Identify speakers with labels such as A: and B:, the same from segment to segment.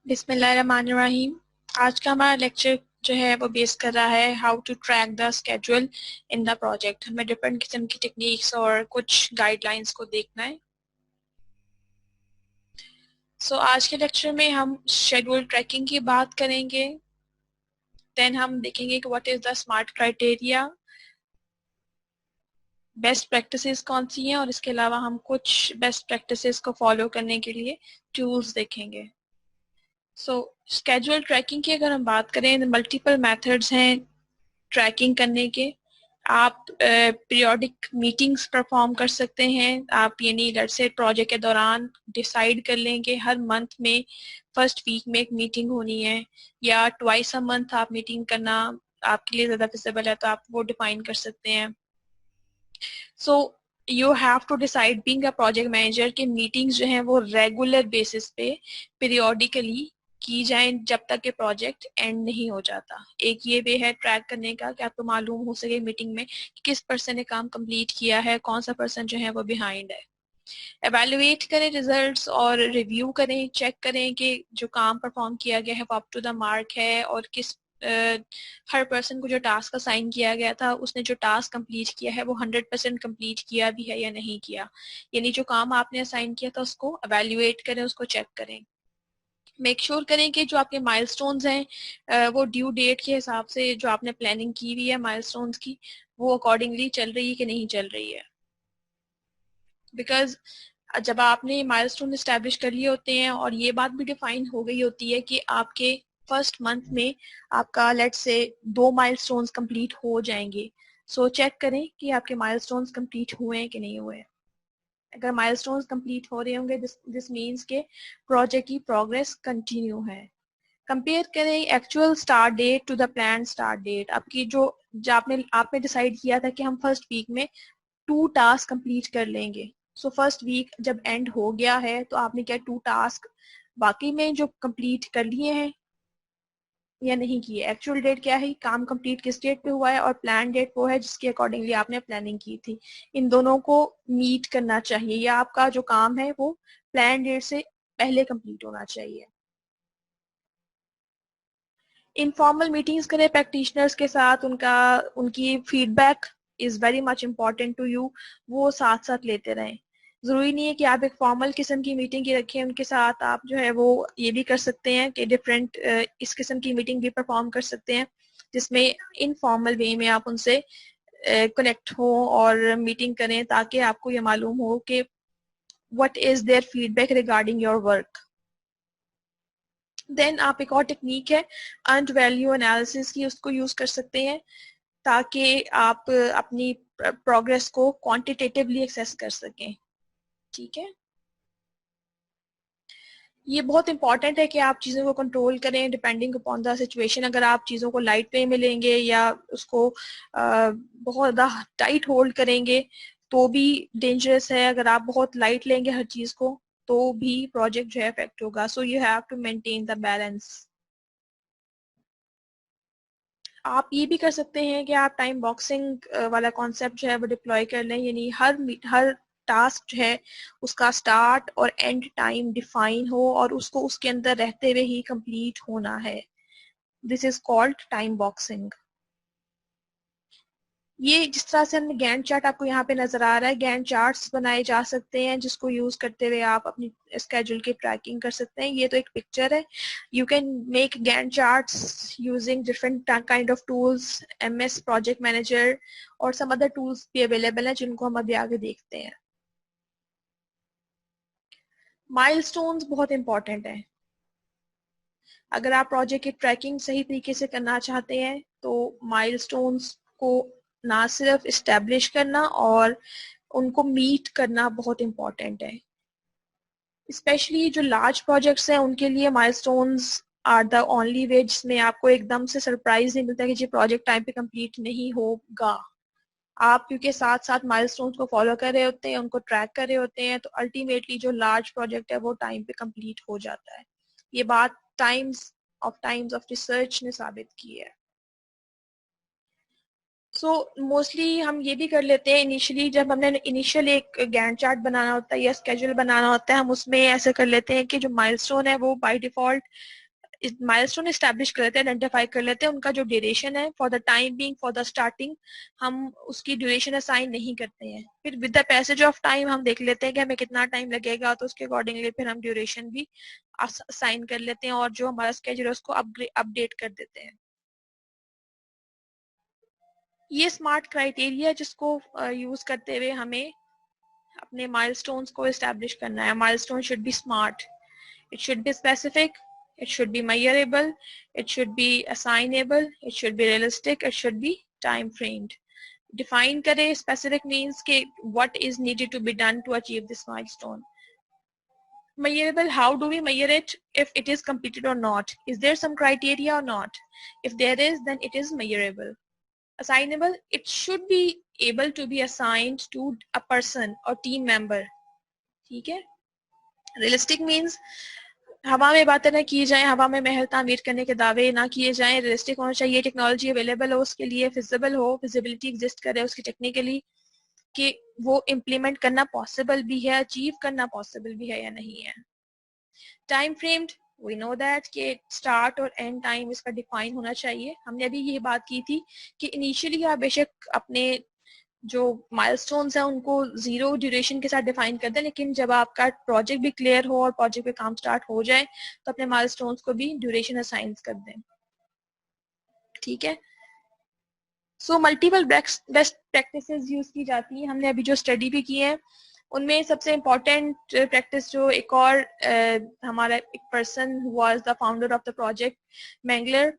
A: बिस्मिल्लाहिर्रहमानिर्रहीम। आज का हमारा लेक्चर जो है वो बेस कर रहा है how to track the schedule in the project. हमें डिफरेंट किस्म की टेक्निक्स और कुछ गाइडलाइंस को देखना है। आज के लेक्चर में हम शेड्यूल ट्रैकिंग की बात करेंगे। देन हम देखेंगे कि what is the smart criteria, best practices कौन सी हैं, और इसके अलावा हम कुछ बेस्ट प्रैक्टिसेस को फॉलो करने के लिए टूल्स देखेंगे। स्केड्यूल ट्रैकिंग की अगर हम बात करें, मल्टीपल मेथड्स हैं ट्रैकिंग करने के। आप पीरियोडिक मीटिंग्स परफॉर्म कर सकते हैं। आप यानी लेट्स से प्रोजेक्ट के दौरान डिसाइड कर लेंगे हर मंथ में फर्स्ट वीक में एक मीटिंग होनी है, या ट्वाइस अ मंथ आप मीटिंग करना आपके लिए ज़्यादा फिजिबल है तो आप वो डिफाइन कर सकते हैं। So you have to decide being a project manager कि मीटिंग्स जो हैं वो रेगुलर बेसिस पे पीरियोडिकली की जाए जब तक कि प्रोजेक्ट एंड नहीं हो जाता। एक ये वे है ट्रैक करने का कि आपको मालूम हो सके मीटिंग में कि किस पर्सन ने काम कंप्लीट किया है, कौन सा पर्सन जो है वो बिहाइंड है। एवेल्युएट करें रिजल्ट्स और रिव्यू करें, चेक करें कि जो काम परफॉर्म किया गया है वो अप टू द मार्क है, और किस हर पर्सन को जो टास्क असाइन किया गया था उसने जो टास्क कंप्लीट किया है वो 100% कंप्लीट किया भी है या नहीं किया। यानी जो काम आपने असाइन किया था उसको एवेल्युएट करें, उसको चेक करें। मेक श्योर करें कि जो आपके माइलस्टोन्स हैं वो ड्यू डेट के हिसाब से जो आपने प्लानिंग की हुई है माइलस्टोन्स की, वो अकॉर्डिंगली चल रही है कि नहीं चल रही है। बिकॉज जब आपने माइलस्टोन इस्टेब्लिश कर लिए होते हैं और ये बात भी डिफाइन हो गई होती है कि आपके फर्स्ट मंथ में आपका लेट्स से 2 माइलस्टोन्स कंप्लीट हो जाएंगे, सो चेक करें कि आपके माइलस्टोन्स कंप्लीट हुए हैं कि नहीं हुए। अगर माइलस्टोन्स कंप्लीट हो रहे होंगे दिस मीन्स के प्रोजेक्ट की प्रोग्रेस कंटिन्यू है। कंपेयर करें actual start date to the plan start date. आपकी जो आपने डिसाइड किया था कि हम फर्स्ट वीक में 2 टास्क कंप्लीट कर लेंगे। फर्स्ट वीक जब एंड हो गया है तो आपने क्या 2 टास्क बाकी में जो कंप्लीट कर लिए हैं या नहीं किए। एक्चुअल डेट क्या है, काम कंप्लीट किस डेट पे हुआ है, और प्लान डेट वो है जिसके अकॉर्डिंगली आपने प्लानिंग की थी। इन दोनों को मीट करना चाहिए, या आपका जो काम है वो प्लान डेट से पहले कंप्लीट होना चाहिए। इनफॉर्मल मीटिंग्स करें प्रैक्टिशनर्स के साथ, उनकी feedback is very much important to you, वो साथ साथ लेते रहें। जरूरी नहीं है कि आप एक फॉर्मल किस्म की मीटिंग ही रखें उनके साथ, आप जो है वो ये भी कर सकते हैं कि डिफरेंट इस किस्म की मीटिंग भी परफॉर्म कर सकते हैं जिसमें इनफॉर्मल वे में आप उनसे कनेक्ट हो और मीटिंग करें, ताकि आपको ये मालूम हो कि what is their feedback regarding your work. Then आप एक और टेक्निक है अर्न्ड वैल्यू एनालिसिस की, उसको यूज कर सकते हैं ताकि आप अपनी प्रोग्रेस को क्वांटिटेटिवली एक्सेस कर सकें। ठीक है, ये बहुत इंपॉर्टेंट है कि आप चीज़ों को कंट्रोल करें डिपेंडिंग अपॉन द सिचुएशन। अगर आप चीज़ों को लाइट वे में लेंगे या उसको बहुत ज़्यादा टाइट होल्ड करेंगे तो भी डेंजरस है। अगर आप बहुत लाइट लेंगे हर चीज़ को तो भी प्रोजेक्ट जो है इफेक्ट होगा। So you have to maintain the balance. आप ये भी कर सकते हैं कि आप टाइम बॉक्सिंग वाला कॉन्सेप्ट जो है वो डिप्लॉय कर लें, यानी हर टास्क जो है उसका स्टार्ट और एंड टाइम डिफाइन हो और उसको उसके अंदर रहते हुए ही कंप्लीट होना है। This is called time boxing. ये जिस तरह से हमने गैंट चार्ट आपको यहाँ पे नजर आ रहा है, गैंट चार्ट्स बनाए जा सकते हैं जिसको यूज करते हुए आप अपनी स्केड्यूल की ट्रैकिंग कर सकते हैं। ये तो एक पिक्चर है। You can make Gantt charts using different kind of tools, MS project manager और सम अदर टूल्स भी अवेलेबल हैं जिनको हम अभी आगे देखते हैं। माइलस्टोन्स बहुत इंपॉर्टेंट है। अगर आप प्रोजेक्ट की ट्रैकिंग सही तरीके से करना चाहते हैं तो माइलस्टोन्स को ना सिर्फ इस्टेब्लिश करना और उनको मीट करना बहुत इम्पोर्टेंट है। स्पेशली जो लार्ज प्रोजेक्ट्स हैं उनके लिए milestones are the only way जिसमें आपको एकदम से सरप्राइज नहीं मिलता कि जी प्रोजेक्ट टाइम पे कंप्लीट नहीं होगा। आप क्योंकि साथ साथ माइलस्टोन्स को फॉलो कर रहे होते हैं, उनको ट्रैक कर रहे होते हैं, तो अल्टीमेटली जो लार्ज प्रोजेक्ट है वो टाइम पे कंप्लीट हो जाता है। ये बात टाइम्स ऑफ रिसर्च ने साबित की है। मोस्टली हम ये भी कर लेते हैं इनिशियली, जब हमने इनिशियल एक गैंट चार्ट बनाना होता है या स्केड्यूल बनाना होता है, हम उसमें ऐसे कर लेते हैं कि जो माइलस्टोन है वो बाय डिफॉल्ट माइलस्टोन एस्टैब्लिश कर लेते हैं, आइडेंटिफाई कर लेते हैं, उनका जो ड्यूरेशन है for the time being for the starting हम उसकी ड्यूरेशन असाइन नहीं करते हैं। फिर with the passage of time हम देख लेते हैं कि हमें कितना टाइम लगेगा, तो उसके अकॉर्डिंगली फिर हम ड्यूरेशन भी असाइन कर लेते हैं और जो हमारा स्केड्यूल है उसको अपडेट कर देते हैं। ये स्मार्ट क्राइटेरिया जिसको यूज करते हुए हमें अपने माइलस्टोन्स को एस्टैब्लिश करना है। Milestone should be smart, it should be specific, it should be measurable, it should be assignable, it should be realistic, it should be time framed. Define करें, specific means के what is needed to be done to achieve this milestone. Measurable, how do we measure it? If it is completed or not? Is there some criteria or not? If there is, then it is measurable. Assignable, it should be able to be assigned to a person or team member. ठीक है? Realistic means हवा में बातें ना की जाएं, हवा में महल तामीर करने के दावे ना किए जाएं, रियलिस्टिक होना चाहिए, टेक्नोलॉजी अवेलेबल हो उसके लिए, फिजिबल हो, फिजिबिलिटी एग्जिस्ट करे उसकी टेक्निकली, कि वो इम्प्लीमेंट करना पॉसिबल भी है, अचीव करना पॉसिबल भी है या नहीं है। Time framed, we know that कि स्टार्ट और एंड टाइम इसका डिफाइन होना चाहिए। हमने अभी ये बात की थी कि इनिशियली आप बेशक अपने जो माइलस्टोन्स हैं उनको जीरो ड्यूरेशन के साथ डिफाइन कर दें, लेकिन जब आपका प्रोजेक्ट भी क्लियर हो और प्रोजेक्ट पे काम स्टार्ट हो जाए तो अपने माइलस्टोन्स को भी ड्यूरेशन असाइन कर दें। ठीक है, so multiple best practices use की जाती हैं। हमने अभी जो स्टडी भी की है उनमें सबसे इम्पोर्टेंट प्रैक्टिस जो एक और हमारा एक person was the founder of the project mangler,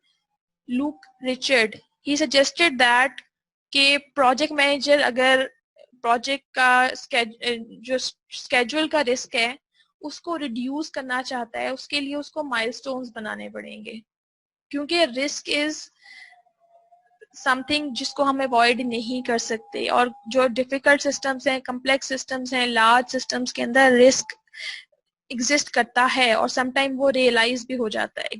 A: Luke Richard, he suggested that कि प्रोजेक्ट मैनेजर अगर प्रोजेक्ट का जो स्केड्यूल का रिस्क है उसको रिड्यूस करना चाहता है, उसके लिए उसको माइलस्टोन्स बनाने पड़ेंगे, क्योंकि रिस्क इज समथिंग जिसको हम अवॉइड नहीं कर सकते, और जो डिफिकल्ट सिस्टम्स हैं, कम्प्लेक्स सिस्टम्स हैं, लार्ज सिस्टम्स के अंदर रिस्क एग्जिस्ट करता है और समटाइम वो रियलाइज भी हो जाता है।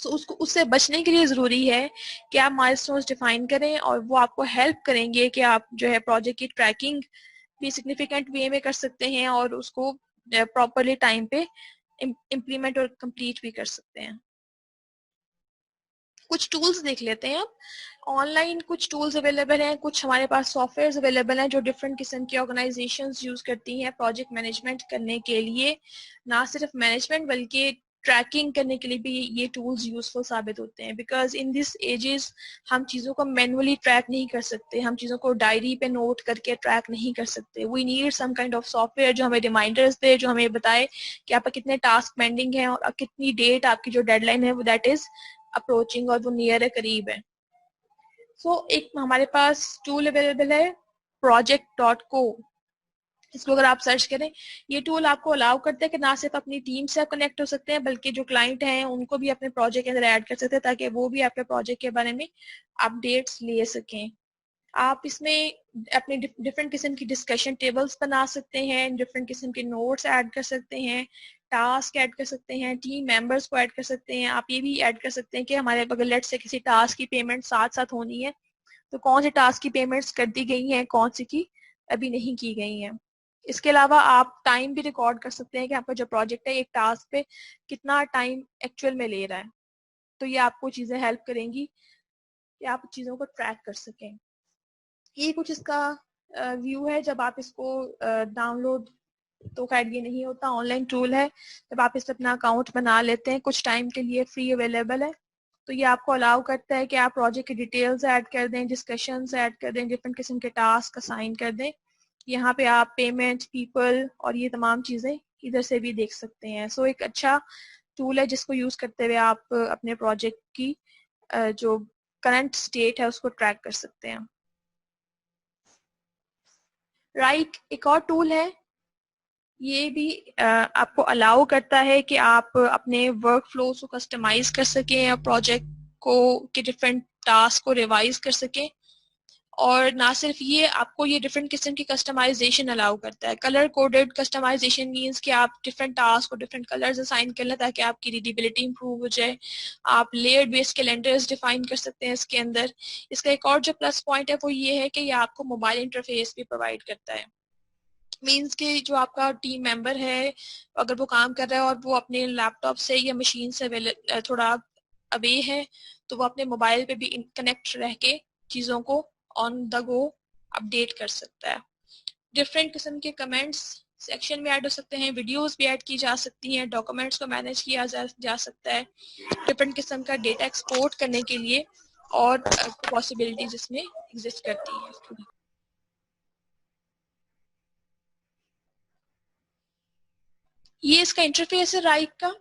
A: तो उसको उससे बचने के लिए जरूरी है कि आप माइलस्टोन्स डिफाइन करें और वो आपको हेल्प करेंगे कि आप जो है प्रोजेक्ट की ट्रैकिंग भी सिग्निफिकेंट वे में कर सकते हैं और उसको प्रॉपरली टाइम पे इम्प्लीमेंट और कंप्लीट भी कर सकते हैं। कुछ टूल्स देख लेते हैं अब। ऑनलाइन कुछ टूल्स अवेलेबल हैं, कुछ हमारे पास सॉफ्टवेयर अवेलेबल हैं जो डिफरेंट किस्म की ऑर्गेनाइजेशंस यूज करती हैं प्रोजेक्ट मैनेजमेंट करने के लिए। ना सिर्फ मैनेजमेंट बल्कि ट्रैकिंग करने के लिए भी ये टूल्स यूजफुल साबित होते हैं, बिकॉज इन दिस एजेस हम चीज़ों को मैनुअली ट्रैक नहीं कर सकते, हम चीज़ों को डायरी पे नोट करके ट्रैक नहीं कर सकते। We need some kind of software जो हमें रिमाइंडर्स दे, जो हमें बताए कि आपका कितने टास्क पेंडिंग है और कितनी डेट आपकी जो डेडलाइन है वो दैट इज अप्रोचिंग और वो नियर है, करीब है। एक हमारे पास टूल अवेलेबल है project.co। इसको अगर आप सर्च करें, ये टूल आपको अलाउ करता है कि ना सिर्फ अपनी टीम से आप कनेक्ट हो सकते हैं बल्कि जो क्लाइंट हैं उनको भी अपने प्रोजेक्ट के अंदर ऐड कर सकते हैं ताकि वो भी आपके प्रोजेक्ट के बारे में अपडेट्स ले सकें। आप इसमें अपने डिफरेंट किस्म की डिस्कशन टेबल्स बना सकते हैं, डिफरेंट किस्म के नोट्स ऐड कर सकते हैं, टास्क ऐड कर सकते हैं, टीम मेंबर्स को ऐड कर सकते हैं। आप ये भी ऐड कर सकते हैं कि हमारे अगर लेट से किसी टास्क की पेमेंट साथ साथ होनी है तो कौन से टास्क की पेमेंट्स कर दी गई हैं, कौन सी की अभी नहीं की गई हैं। इसके अलावा आप टाइम भी रिकॉर्ड कर सकते हैं कि आपका जो प्रोजेक्ट है एक टास्क पे कितना टाइम एक्चुअल में ले रहा है। तो ये आपको चीज़ें हेल्प करेंगी कि आप चीज़ों को ट्रैक कर सकें। ये कुछ इसका व्यू है। जब आप इसको डाउनलोड, तो खैर ये नहीं होता, ऑनलाइन टूल है, जब आप इस पर अपना अकाउंट बना लेते हैं कुछ टाइम के लिए फ्री अवेलेबल है, तो ये आपको अलाउ करता है कि आप प्रोजेक्ट की डिटेल्स ऐड कर दें, डिस्कशंस ऐड कर दें, डिफरेंट किस्म के टास्क असाइन कर दें। यहाँ पे आप पेमेंट, पीपल और ये तमाम चीज़ें इधर से भी देख सकते हैं। एक अच्छा टूल है जिसको यूज़ करते हुए आप अपने प्रोजेक्ट की जो करंट स्टेट है उसको ट्रैक कर सकते हैं। राइट, एक और टूल है, ये भी आपको अलाउ करता है कि आप अपने वर्क फ्लो को कस्टमाइज कर सकें और प्रोजेक्ट को के डिफरेंट टास्क को रिवाइज कर सकें और ना सिर्फ ये, आपको ये डिफरेंट किस्म की कस्टमाइजेशन अलाउ करता है। कलर कोडेड कस्टमाइजेशन मींस कि आप डिफरेंट टास्क को डिफरेंट कलर्स असाइन कर लें ताकि आपकी रीडेबिलिटी इंप्रूव हो जाए। आप लेयर्ड बेस्ड कैलेंडर्स डिफाइन कर सकते हैं इसके अंदर। इसका एक और जो प्लस पॉइंट है वो ये है कि ये आपको मोबाइल इंटरफेस भी प्रोवाइड करता है। मीन्स कि जो आपका टीम मेंबर है अगर वो काम कर रहा है और वो अपने लैपटॉप से या मशीन से थोड़ा अवे है, तो वो अपने मोबाइल पे भी कनेक्ट रह के चीज़ों को ऑन द गो अपडेट कर सकता है। डिफरेंट किस्म के कमेंट्स सेक्शन में ऐड हो सकते हैं, वीडियोस भी ऐड की जा सकती हैं, डॉक्यूमेंट्स को मैनेज किया जा सकता है, डिफरेंट किस्म का डेटा एक्सपोर्ट करने के लिए और पॉसिबिलिटीज इसमें एग्जिस्ट करती हैं। ये इसका इंटरफेस है राइट का।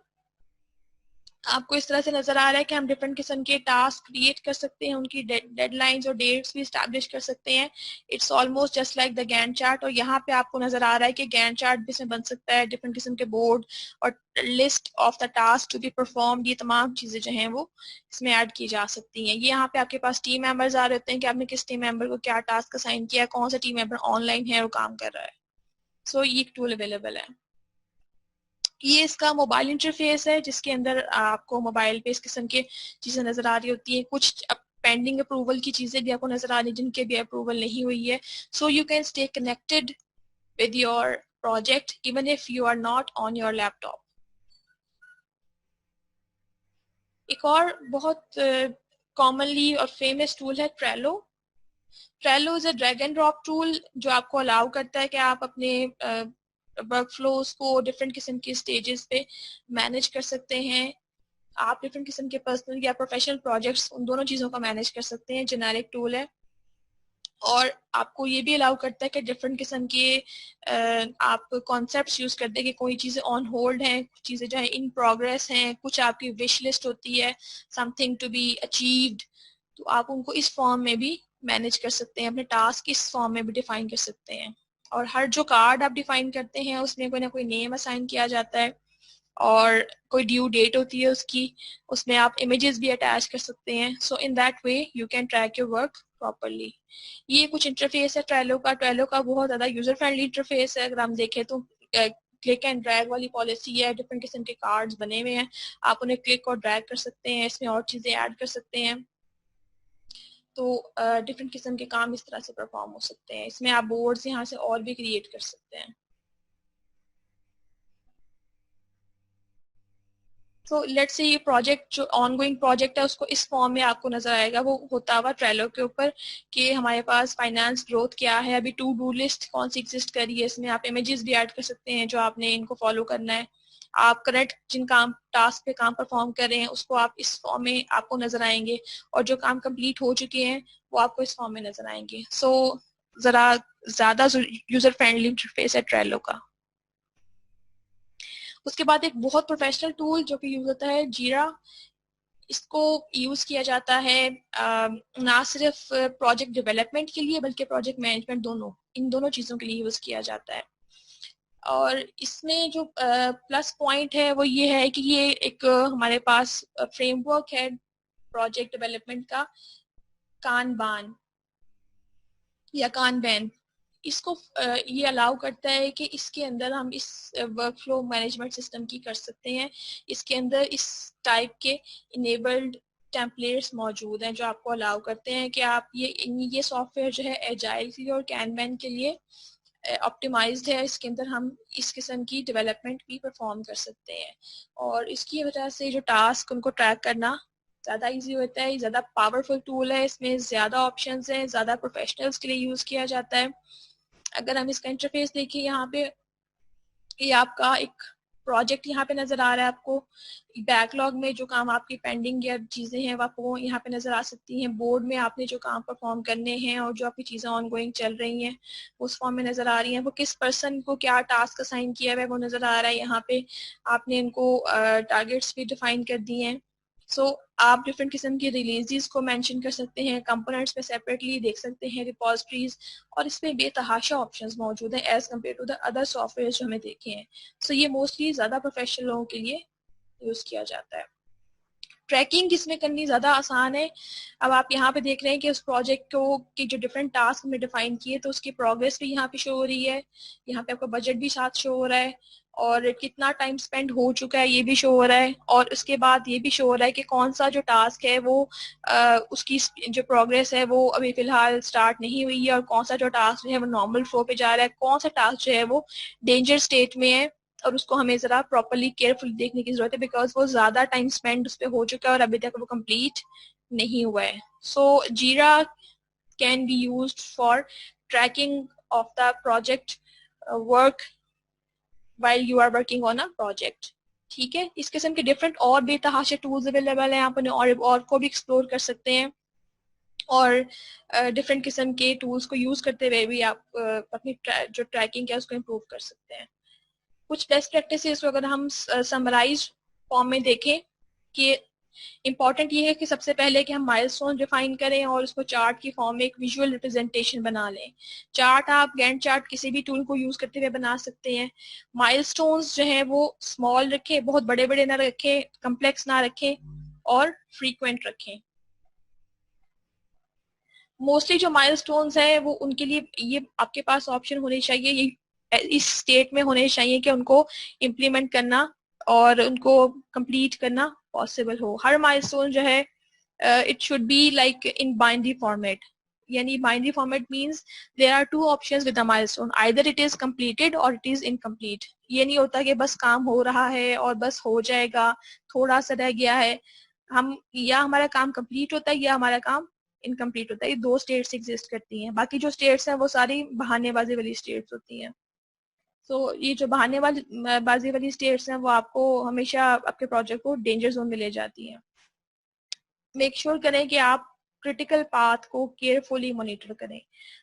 A: आपको इस तरह से नजर आ रहा है कि हम डिफरेंट किस्म के टास्क क्रिएट कर सकते हैं, उनकी डेडलाइंस और डेट्स भी स्टैब्लिश कर सकते हैं। It's almost just like the Gantt chart. और यहाँ पे आपको नजर आ रहा है कि गैंट चार्ट भी इसमें बन सकता है, डिफरेंट किस्म के बोर्ड और list of the task to be performed, ये तमाम चीजें जो हैं वो इसमें ऐड की जा सकती हैं। ये यहाँ पे आपके पास टीम मेंबर्स आ रहे होते हैं कि आपने किस टीम मेंबर को क्या टास्क असाइन किया, कौन सा टीम मेंबर ऑनलाइन है और काम कर रहा है। सो ये एक टूल अवेलेबल है। ये इसका मोबाइल इंटरफेस है जिसके अंदर आपको मोबाइल पे इस किस्म की चीजें नजर आ रही होती हैं। कुछ पेंडिंग अप्रूवल की चीजें भी आपको नजर आ रही हैं जिनके भी अप्रूवल नहीं हुई है। So you can stay connected with your project even if you are not on your laptop. एक और बहुत कॉमनली और फेमस टूल है Trello. Trello is a drag and drop tool जो आपको अलाउ करता है कि आप अपने वर्क फ्लोज को डिफरेंट किस्म के स्टेजेस पे मैनेज कर सकते हैं। आप डिफरेंट किस्म के पर्सनल या प्रोफेशनल प्रोजेक्ट्स उन दोनों चीज़ों का मैनेज कर सकते हैं। जेनेरिक टूल है और आपको ये भी अलाउ करता है कि डिफरेंट किस्म के आप कॉन्सेप्ट्स यूज करते हैं कि कोई चीज़ें ऑन होल्ड हैं, कुछ चीज़ें जो है इन प्रोग्रेस हैं, कुछ आपकी विश लिस्ट होती है समथिंग टू बी अचीव्ड, तो आप उनको इस फॉर्म में भी मैनेज कर सकते हैं, अपने टास्क इस फॉर्म में भी डिफाइन कर सकते हैं। और हर जो कार्ड आप डिफाइन करते हैं उसमें कोई ना कोई नेम असाइन किया जाता है और कोई ड्यू डेट होती है उसकी, उसमें आप इमेजेस भी अटैच कर सकते हैं। So in that way you can track your work properly. ये कुछ इंटरफेस है ट्रेलो का। ट्रेलो का बहुत ज़्यादा यूजर फ्रेंडली इंटरफेस है। अगर हम देखें तो क्लिक एंड ड्रैग वाली पॉलिसी है, डिफरेंट किस्म के कार्ड्स बने हुए हैं, आप उन्हें क्लिक और ड्रैग कर सकते हैं, इसमें और चीज़ें ऐड कर सकते हैं। तो डिफरेंट किस्म के काम इस तरह से परफॉर्म हो सकते हैं। इसमें आप बोर्ड्स यहाँ से और भी क्रिएट कर सकते हैं। तो लेट्स से ये प्रोजेक्ट जो ऑनगोइंग प्रोजेक्ट है उसको इस फॉर्म में आपको नजर आएगा वो होता हुआ ट्रेलो के ऊपर कि हमारे पास फाइनेंस ग्रोथ क्या है, अभी टू डू लिस्ट कौन सी एग्जिस्ट कर रही है। इसमें आप इमेजेस भी ऐड कर सकते हैं जो आपने इनको फॉलो करना है। आप करेक्ट जिन काम टास्क पे काम परफॉर्म कर रहे हैं उसको आप इस फॉर्म में आपको नजर आएंगे और जो काम कंप्लीट हो चुके हैं वो आपको इस फॉर्म में नजर आएंगे। सो जरा ज्यादा यूजर फ्रेंडली इंटरफेस है ट्रेलो का। उसके बाद एक बहुत प्रोफेशनल टूल जो कि यूज होता है जीरा। इसको यूज किया जाता है ना सिर्फ प्रोजेक्ट डेवलपमेंट के लिए बल्कि प्रोजेक्ट मैनेजमेंट, दोनों इन दोनों चीज़ों के लिए यूज किया जाता है। और इसमें जो प्लस पॉइंट है वो ये है कि ये एक हमारे पास फ्रेमवर्क है प्रोजेक्ट डेवलपमेंट का, कानबान या कानबैन। इसको ये अलाउ करता है कि इसके अंदर हम इस वर्क फ्लो मैनेजमेंट सिस्टम की कर सकते हैं। इसके अंदर इस टाइप के इनेबल्ड टेम्पलेट्स मौजूद हैं जो आपको अलाउ करते हैं कि आप ये सॉफ्टवेयर जो है एजाइल के लिए और कैनबैन के लिए ऑप्टिमाइज्ड है। इसके अंदर हम इस किस्म की डेवलपमेंट भी परफॉर्म कर सकते हैं और इसकी वजह से जो टास्क उनको ट्रैक करना ज़्यादा इजी होता है। ज़्यादा पावरफुल टूल है, इसमें ज़्यादा ऑप्शंस हैं, ज़्यादा प्रोफेशनल्स के लिए यूज़ किया जाता है। अगर हम इसका इंटरफेस देखें यहाँ पे, ये आपका एक प्रोजेक्ट यहाँ पे नजर आ रहा है आपको। बैकलॉग में जो काम आपकी पेंडिंग या चीजें हैं वो आपको यहाँ पे नजर आ सकती हैं। बोर्ड में आपने जो काम परफॉर्म करने हैं और जो आपकी चीजें ऑनगोइंग चल रही हैं उस फॉर्म में नजर आ रही हैं। वो किस पर्सन को क्या टास्क असाइन किया हुआ है वो नजर आ रहा है यहाँ पे। आपने इनको टारगेट्स भी डिफाइन कर दिए हैं। सो आप डिफरेंट किस्म की रिलीजेस को मेंशन कर सकते हैं, कंपोनेंट्स पे सेपरेटली देख सकते हैं, रिपोजिटरीज, और इसमें बेतहाशा ऑप्शंस मौजूद हैं as compare to the other software जो हमें देखे हैं। सो ये मोस्टली ज़्यादा प्रोफेशनल लोगों के लिए यूज़ किया जाता है। ट्रैकिंग इसमें करनी ज़्यादा आसान है। अब आप यहाँ पे देख रहे हैं कि उस प्रोजेक्ट को की जो डिफरेंट टास्क हमने डिफाइन किए तो उसकी प्रोग्रेस भी यहाँ पे शो हो रही है, यहाँ पे आपका बजट भी साथ शो हो रहा है और कितना टाइम स्पेंड हो चुका है ये भी शो हो रहा है, और उसके बाद ये भी शो हो रहा है कि कौन सा जो टास्क है वो उसकी जो प्रोग्रेस है वो अभी फिलहाल स्टार्ट नहीं हुई है, और कौन सा जो टास्क जो है वो नॉर्मल फ्लो पे जा रहा है, कौन सा टास्क जो है वो डेंजर स्टेट में है और उसको हमें जरा प्रॉपरली केयरफुली देखने की जरूरत है, बिकॉज वो ज्यादा टाइम स्पेंड उस पर हो चुका है और अभी तक वो कंप्लीट नहीं हुआ है। सो जीरा can be used for tracking of the project work while you are working on a project। ठीक है, इस किस्म के डिफरेंट और बेतहाशा टूल्स अवेलेबल हैं, आप उन्हें और को भी एक्सप्लोर कर सकते हैं और डिफरेंट किस्म के टूल्स को यूज करते हुए भी आप अपनी जो ट्रैकिंग है उसको इम्प्रूव कर सकते हैं। कुछ बेस्ट प्रैक्टिसेस को अगर हम समराइज फॉर्म में देखें कि इम्पॉर्टेंट ये है कि सबसे पहले कि हम माइलस्टोन डिफाइन करें और उसको चार्ट की फॉर्म में एक विजुअल रिप्रेजेंटेशन बना लें। चार्ट आप गैंट चार्ट किसी भी टूल को यूज करते हुए बना सकते हैं। माइलस्टोन्स जो है वो स्मॉल रखें, बहुत बड़े बड़े ना रखें, कम्प्लेक्स ना रखें और फ्रीक्वेंट रखें। मोस्टली जो माइलस्टोन्स है वो उनके लिए ये आपके पास ऑप्शन होने चाहिए, ये इस स्टेट में होने चाहिए कि उनको इम्प्लीमेंट करना और उनको कंप्लीट करना पॉसिबल हो। हर माइलस्टोन जो है it should be like in binary format, यानी binary format means there are two options with the milestone, either it is completed और इट इज इनकम्प्लीट। ये नहीं होता कि बस काम हो रहा है और बस हो जाएगा, थोड़ा सा रह गया है, हम या हमारा काम कंप्लीट होता है या हमारा काम इनकम्प्लीट होता है। ये दो स्टेट्स एग्जिस्ट करती हैं, बाकी जो स्टेट्स हैं वो सारी बहानेबाजी वाली स्टेट्स होती हैं। तो ये जो बहानेबाजी वाली स्टेट्स हैं वो आपको हमेशा आपके प्रोजेक्ट को डेंजर जोन में ले जाती हैं। मेक श्योर करें कि आप क्रिटिकल पाथ को केयरफुली मॉनिटर करें।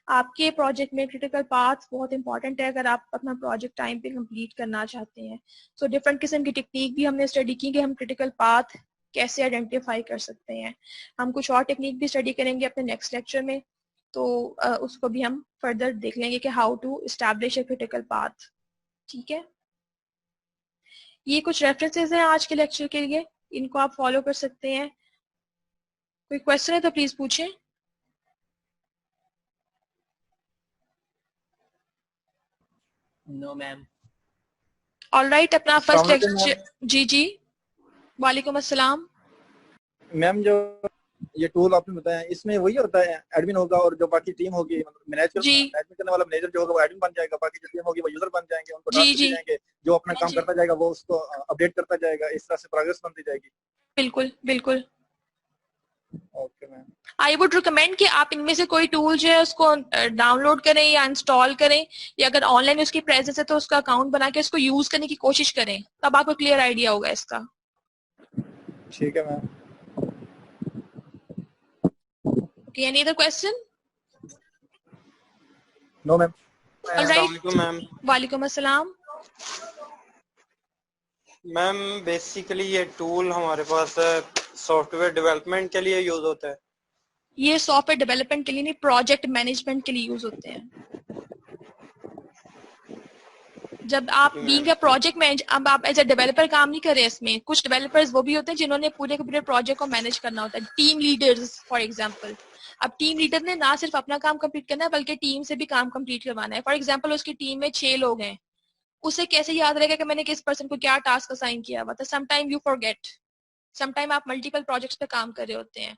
A: आपके प्रोजेक्ट में क्रिटिकल पाथ बहुत इंपॉर्टेंट है अगर आप अपना प्रोजेक्ट टाइम पे कंप्लीट करना चाहते हैं। सो डिफरेंट किस्म की टेक्निक भी हमने स्टडी की कि हम क्रिटिकल पाथ कैसे आइडेंटिफाई कर सकते हैं। हम कुछ और टेक्निक भी स्टडी करेंगे अपने नेक्स्ट लेक्चर में, तो उसको भी हम फर्दर देख लेंगे कि how to establish a critical path. ठीक है, ये कुछ रेफरेंसेस हैं आज के लेक्चर के लिए, इनको आप फॉलो कर सकते हैं। कोई क्वेश्चन है तो प्लीज पूछें।
B: No ma'am.
A: ऑलराइट, अपना फर्स्ट
C: अस्सलाम
A: लेक्चर। जी जी, वालेकुम अस्सलाम।
C: मैम, जो ये टूल आपने बताया इसमें वही होता है, एडमिन होगा और जो बाकी टीम होगी, मतलब मैनेजमेंट करने वाला मैनेजर जो होगा वो एडमिन बन जाएगा, बाकी जो टीम होगी वो यूजर बन जाएंगे, उनको
A: जी
C: टास्क दिए
A: जी
C: जाएंगे, जो अपना
A: हाँ
C: काम
A: जी,
C: करता जाएगा वो उसको अपडेट करता जाएगा, इस तरह से प्रोग्रेस बनती जाएगी।
A: बिल्कुल बिल्कुल।
C: Okay ma'am.
A: I would recommend कि आप इनमें से कोई टूल जो है उसको डाउनलोड करें या इंस्टॉल करें, या अगर ऑनलाइन उसकी प्रेजेंस है तो उसका अकाउंट बना के उसको यूज करने की कोशिश करें, तब आपको क्लियर आइडिया होगा इसका।
C: ठीक है ma'am.
A: Okay, any other question?
C: No ma'am.
A: Alright,
B: ma'am
A: वालेकुम अस्सलाम।
B: मैम बेसिकली ये टूल हमारे पास सॉफ्टवेयर डेवलपमेंट के लिए यूज होता है।
A: ये सॉफ्टवेयर डेवलपमेंट के लिए नहीं, प्रोजेक्ट मैनेजमेंट के लिए यूज होते हैं। जब आप बीइंग अ प्रोजेक्ट मैनेजर, अब आप एज अ डेवलपर काम नहीं कर रहे इसमें, कुछ डेवलपर्स वो भी होते हैं जिन्होंने पूरे के पूरे प्रोजेक्ट को मैनेज करना होता है। टीम लीडर्स फॉर एग्जांपल, अब टीम लीडर ने ना सिर्फ अपना काम कंप्लीट करना है बल्कि टीम से भी काम कंप्लीट करवाना है। फॉर एग्जांपल उसकी टीम में 6 लोग हैं, उसे कैसे याद रहेगा कि मैंने किस पर्सन को क्या टास्क असाइन किया हुआ था? समटाइम यू फॉरगेट, समटाइम आप मल्टीपल प्रोजेक्ट्स पे काम कर रहे होते हैं,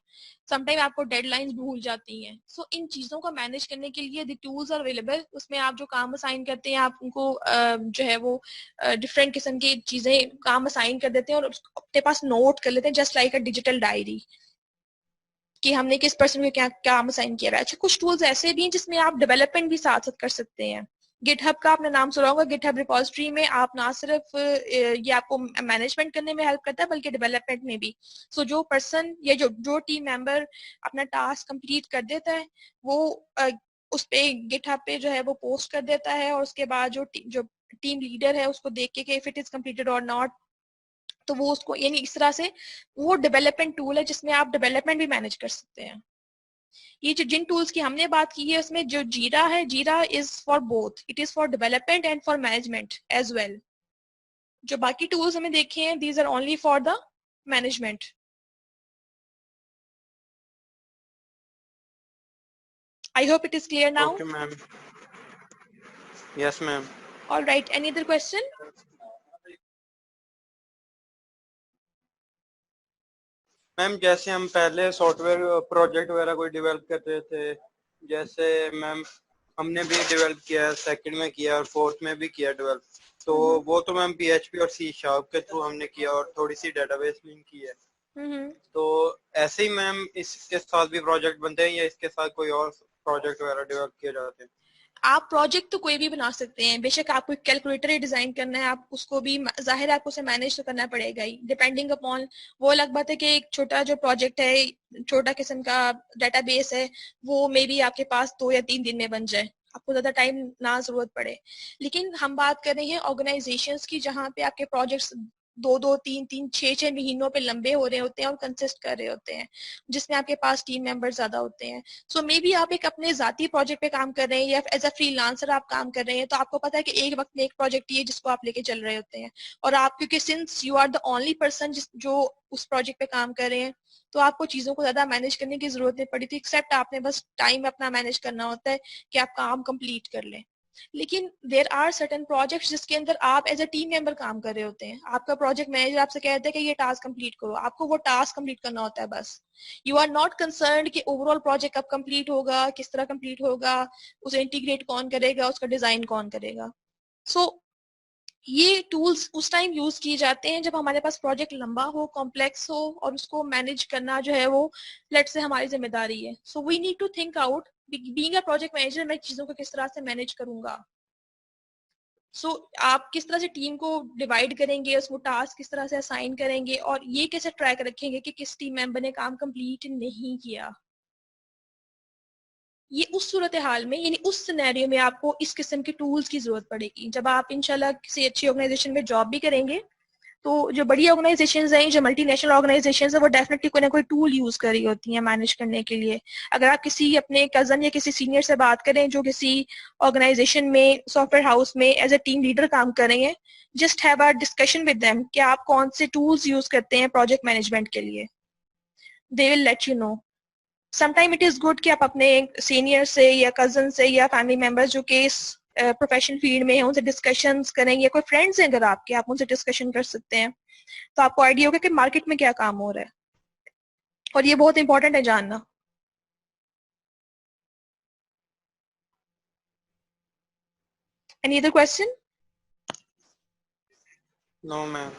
A: समटाइम आपको डेडलाइंस भूल जाती हैं। सो इन चीजों को मैनेज करने के लिए द टूल्स आर अवेलेबल, उसमें आप जो काम असाइन करते हैं आप उनको जो है वो डिफरेंट किस्म की चीजें काम असाइन कर देते हैं और अपने पास नोट कर लेते हैं, just like a digital diary, कि हमने किस पर्सन को क्या काम असाइन किया है। अच्छा, कुछ टूल्स ऐसे भी हैं जिसमें आप डेवलपमेंट भी साथ साथ कर सकते हैं। गिटहब का आपने नाम सुना होगा, गिटहब रिपोजिटरी में आप ना सिर्फ ये आपको मैनेजमेंट करने में हेल्प करता है बल्कि डेवलपमेंट में भी। सो जो पर्सन या जो टीम मेंबर अपना टास्क कंप्लीट कर देता है वो उस पे गिटहब पे जो है वो पोस्ट कर देता है, और उसके बाद जो टीम लीडर है उसको देख के इफ इट इज कंप्लीटेड और नॉट, तो वो उसको, यानी इस तरह से वो डेवलपमेंट टूल है जिसमें आप डेवलपमेंट भी मैनेज कर सकते हैं। ये जो जिन टूल्स की हमने बात की है उसमें जो जीरा है, Jira is for both, it is for development and for management as well. जो बाकी टूल्स हमें देखे हैं these are only for the management. I hope it is clear now.
B: Okay, ma'am. Yes, ma'am.
A: All right. Any other question?
B: Ma'am जैसे हम पहले software project वगैरह कोई डेवलप करते थे, जैसे मैम हमने भी डेवलप किया, सेकंड में किया और फोर्थ में भी किया डेवलप, तो वो तो मैम PHP और C# के थ्रू हमने किया और थोड़ी सी डेटाबेस लिंक की है। तो ऐसे ही मैम इसके साथ भी प्रोजेक्ट बनते हैं या इसके साथ कोई और प्रोजेक्ट वगैरह डेवलप किए जाते हैं?
A: आप प्रोजेक्ट तो कोई भी बना सकते हैं, बेशक आपको कैलकुलेटर ही डिजाइन करना है, आप उसको भी जाहिर है आपको उसे मैनेज तो करना पड़ेगा ही, डिपेंडिंग अपॉन। वो अलग बात है कि एक छोटा जो प्रोजेक्ट है, छोटा किस्म का डाटाबेस है, वो मे बी आपके पास 2 या 3 दिन में बन जाए, आपको ज्यादा टाइम ना जरूरत पड़े। लेकिन हम बात कर रहे हैं ऑर्गेनाइजेशंस की, जहाँ पे आपके प्रोजेक्ट्स 2-2, 3-3, 6-6 महीनों पे लंबे हो रहे होते हैं और कंसिस्ट कर रहे होते हैं, जिसमें आपके पास टीम मेंबर ज्यादा होते हैं। सो मे बी आप एक अपने जाती प्रोजेक्ट पे काम कर रहे हैं या एज अ फ्रीलांसर आप काम कर रहे हैं, तो आपको पता है कि एक वक्त में एक प्रोजेक्ट ही है जिसको आप लेके चल रहे होते हैं, और आप क्योंकि since you are the only person जो उस प्रोजेक्ट पे काम कर रहे हैं, तो आपको चीजों को ज्यादा मैनेज करने की जरूरत नहीं पड़ी थी, एक्सेप्ट आपने बस टाइम अपना मैनेज करना होता है कि आप काम कंप्लीट कर लें। लेकिन देर आर सर्टन प्रोजेक्ट्स जिसके अंदर आप एज अ टीम मेंबर काम कर रहे होते हैं, आपका प्रोजेक्ट मैनेजर आपसे कहता है कि ये टास्क कंप्लीट करो, आपको वो टास्क कंप्लीट करना होता है बस। यू आर नॉट कंसर्न कि ओवरऑल प्रोजेक्ट कब कंप्लीट होगा, किस तरह कंप्लीट होगा, उसे इंटीग्रेट कौन करेगा, उसका डिजाइन कौन करेगा। सो ये टूल्स उस टाइम यूज किए जाते हैं जब हमारे पास प्रोजेक्ट लंबा हो, कॉम्प्लेक्स हो, और उसको मैनेज करना जो है वो लेट से हमारी जिम्मेदारी है। So we need to think out, being a project manager मैं चीजों को किस तरह से मैनेज करूंगा। आप किस तरह से टीम को डिवाइड करेंगे, उसको टास्क किस तरह से असाइन करेंगे, और ये कैसे ट्रैक रखेंगे कि किस टीम मेंबर ने काम कंप्लीट नहीं किया। ये उस सूरत हाल में, यानी उस सिनेरियो में आपको इस किस्म के टूल्स की जरूरत पड़ेगी। जब आप इंशाल्लाह किसी अच्छी ऑर्गेनाइजेशन में जॉब भी करेंगे, तो जो बड़ी ऑर्गेनाइजेशंस हैं, जो मल्टीनेशनल ऑर्गेनाइजेशंस हैं, वो डेफिनेटली कोई ना कोई टूल यूज कर रही होती हैं मैनेज करने के लिए। अगर आप किसी अपने कजन या किसी सीनियर से बात करें जो किसी ऑर्गेनाइजेशन में, सॉफ्टवेयर हाउस में एज ए टीम लीडर काम कर रहे हैं, just have a discussion with them कि आप कौन से टूल्स यूज करते हैं प्रोजेक्ट मैनेजमेंट के लिए, they will let you know. Sometime it is good कि आप अपने सीनियर से या कजन से या फैमिली मेंबर्स जो कि इस प्रोफेशनल फील्ड में है उनसे डिस्कशंस करें, या कोई फ्रेंड्स हैं अगर आपके, आप उनसे डिस्कशन कर सकते हैं, तो आपको आइडिया होगा कि मार्केट में क्या काम हो रहा है, और ये बहुत इंपॉर्टेंट है जानना। Any other question?
B: No ma'am.